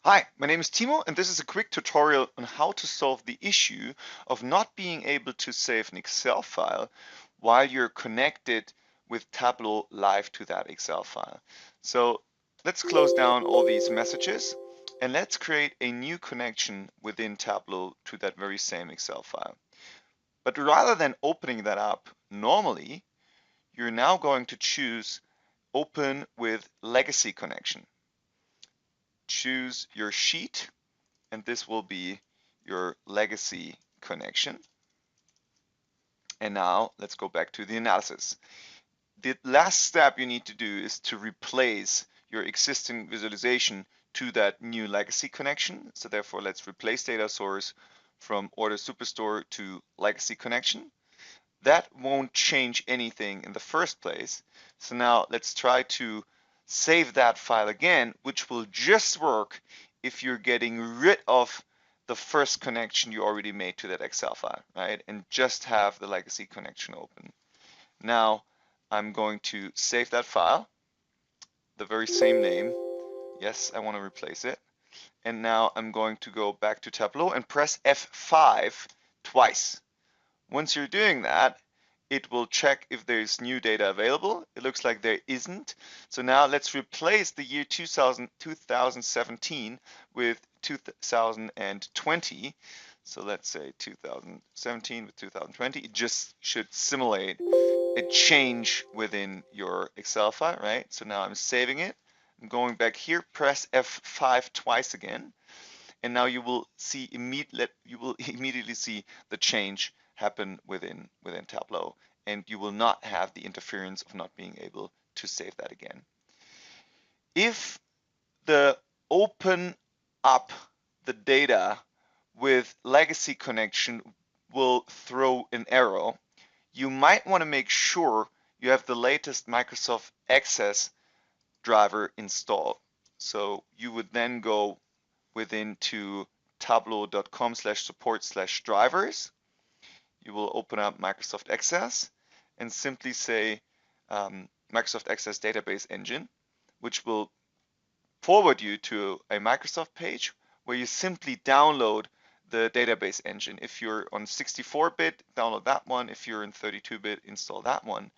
Hi, my name is Timo, and this is a quick tutorial on how to solve the issue of not being able to save an Excel file while you're connected with Tableau live to that Excel file. So let's close down all these messages and let's create a new connection within Tableau to that very same Excel file. But rather than opening that up normally, you're now going to choose Open with Legacy Connection. Choose your sheet, and this will be your legacy connection. And now let's go back to the analysis. The last step you need to do is to replace your existing visualization to that new legacy connection. So therefore, let's replace data source from order superstore to legacy connection. That won't change anything in the first place. So now let's try to save that file again, which will just work if you're getting rid of the first connection you already made to that Excel file, right? And just have the legacy connection open. Now I'm going to save that file, the very same name. Yes, I want to replace it. And now I'm going to go back to Tableau and press F5 twice. Once you're doing that, it will check if there's new data available. It looks like there isn't. So now let's replace the year 2017 with 2020. So let's say 2017 with 2020. It just should simulate a change within your Excel file, right? So now I'm saving it. I'm going back here, press F5 twice again, and now you will immediately see the change happen within Tableau, and you will not have the interference of not being able to save that again. If the open up the data with legacy connection will throw an error, you might want to make sure you have the latest Microsoft Access driver installed. So you would then go within to tableau.com/support/drivers. You will open up Microsoft Access and simply say Microsoft Access Database Engine, which will forward you to a Microsoft page where you simply download the database engine. If you're on 64-bit, download that one. If you're in 32-bit, install that one.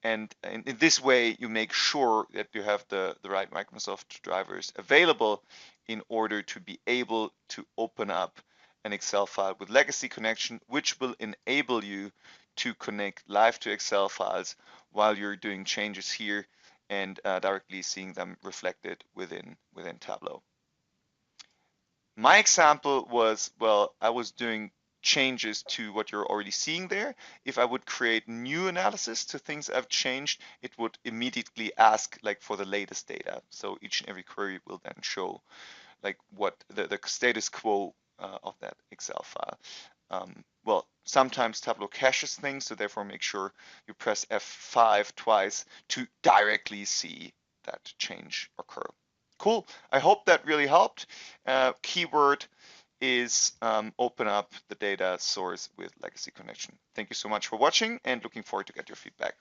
And in this way, you make sure that you have the right Microsoft drivers available in order to be able to open up an Excel file with legacy connection, which will enable you to connect live to Excel files while you're doing changes here and directly seeing them reflected within Tableau. My example was, well, I was doing changes to what you're already seeing there. If I would create new analysis to things I've changed, it would immediately ask like for the latest data. So each and every query will then show like what the status quo of that Excel file. Well, sometimes Tableau caches things, so therefore make sure you press F5 twice to directly see that change occur. Cool. I hope that really helped. Keyword is open up the data source with legacy connection. Thank you so much for watching and looking forward to get your feedback.